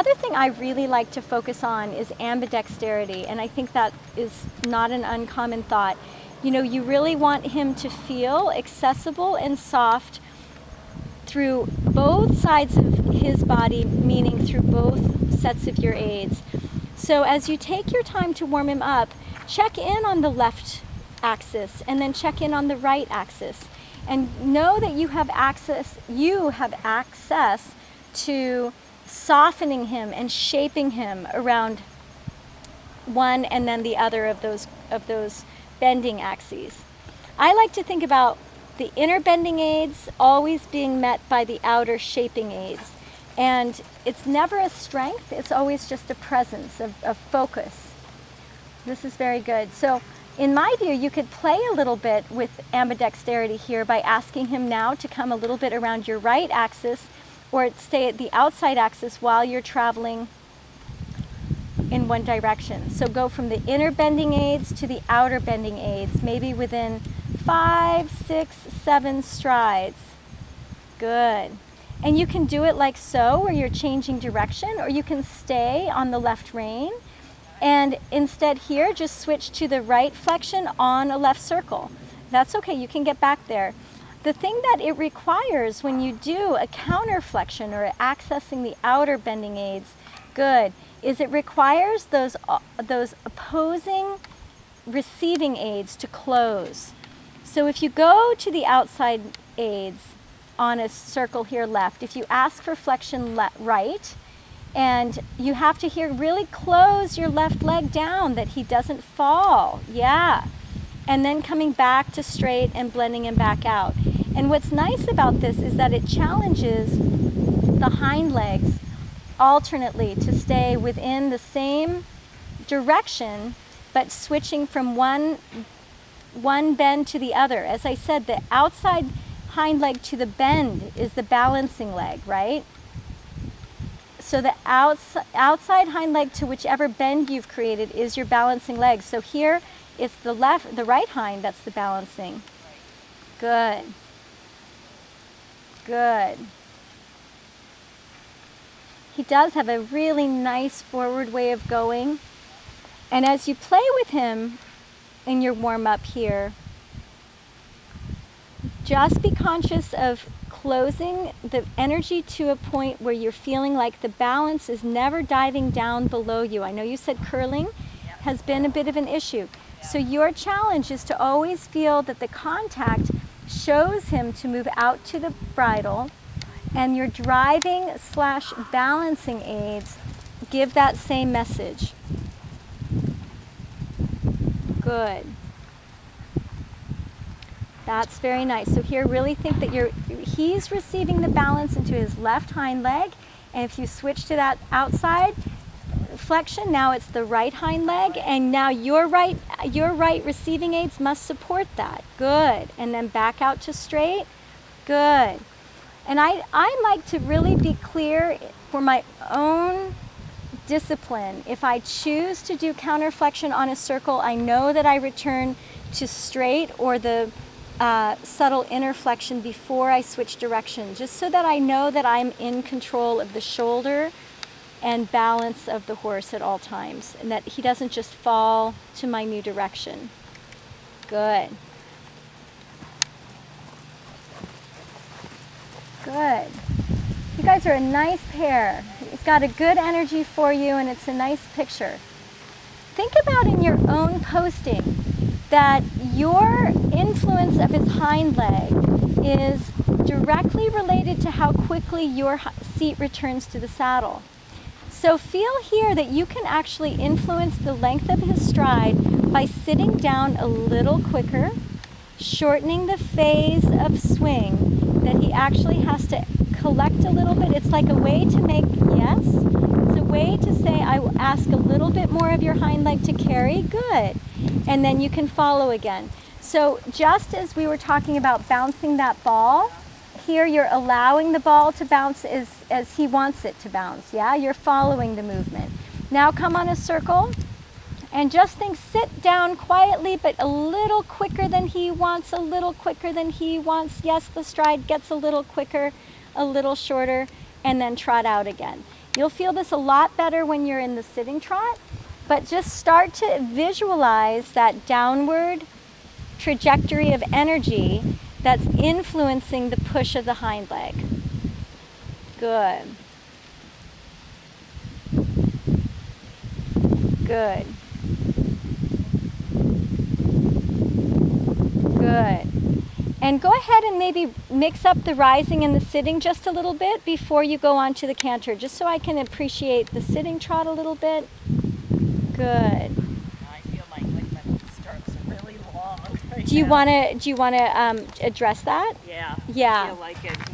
Another thing I really like to focus on is ambidexterity, and I think that is not an uncommon thought. You know, you really want him to feel accessible and soft through both sides of his body, meaning through both sets of your aids. So as you take your time to warm him up, check in on the left axis and then check in on the right axis. And know that you have access to softening him and shaping him around one and then the other of those bending axes. I like to think about the inner bending aids always being met by the outer shaping aids. And it's never a strength, it's always just a presence of focus. This is very good. So in my view, you could play a little bit with ambidexterity here by asking him now to come a little bit around your right axis or stay at the outside axis while you're traveling in one direction. So go from the inner bending aids to the outer bending aids, maybe within 5, 6, 7 strides. Good. And you can do it like so, where you're changing direction, or you can stay on the left rein and instead here just switch to the right flexion on a left circle. That's okay, you can get back there. The thing that it requires when you do a counter flexion or accessing the outer bending aids, good, is it requires those opposing receiving aids to close. So if you go to the outside aids on a circle here left, if you ask for flexion right, and you have to here really close your left leg down that he doesn't fall, yeah. And then coming back to straight and blending him back out. And what's nice about this is that it challenges the hind legs alternately to stay within the same direction, but switching from one bend to the other. As I said, the outside hind leg to the bend is the balancing leg, right? So the outside hind leg to whichever bend you've created is your balancing leg. So here it's the right hind that's the balancing. Good. Good. He does have a really nice forward way of going. And as you play with him in your warm-up here, just be conscious of closing the energy to a point where you're feeling like the balance is never diving down below you. I know you said curling has been a bit of an issue. So your challenge is to always feel that the contact shows him to move out to the bridle, and your driving / balancing aids give that same message. Good. That's very nice. So here, really think that he's receiving the balance into his left hind leg, and if you switch to that outside flexion, now it's the right hind leg, and now your right receiving aids must support that. Good. And then back out to straight. Good. And I like to really be clear for my own discipline. If I choose to do counter flexion on a circle, I know that I return to straight or the subtle inner flexion before I switch direction, just so that I know that I'm in control of the shoulder and balance of the horse at all times, and that he doesn't just fall to my new direction. Good. Good. You guys are a nice pair. It's got a good energy for you, and it's a nice picture. Think about in your own posting that your influence of his hind leg is directly related to how quickly your seat returns to the saddle. So feel here that you can actually influence the length of his stride by sitting down a little quicker, shortening the phase of swing that he actually has to collect a little bit. It's like a way to make yes. It's a way to say, I will ask a little bit more of your hind leg to carry. Good. And then you can follow again. So just as we were talking about bouncing that ball, here you're allowing the ball to bounce as he wants it to bounce. Yeah, you're following the movement. Now come on a circle and just think, sit down quietly, but a little quicker than he wants, a little quicker than he wants. Yes, the stride gets a little quicker, a little shorter, and then trot out again. You'll feel this a lot better when you're in the sitting trot, but just start to visualize that downward trajectory of energy that's influencing the push of the hind leg. Good. Good. Good. And go ahead and maybe mix up the rising and the sitting just a little bit before you go on to the canter, just so I can appreciate the sitting trot a little bit. Good. I feel my ligament strokes are really long right Do you now. want to address that? Yeah. Yeah. I feel like it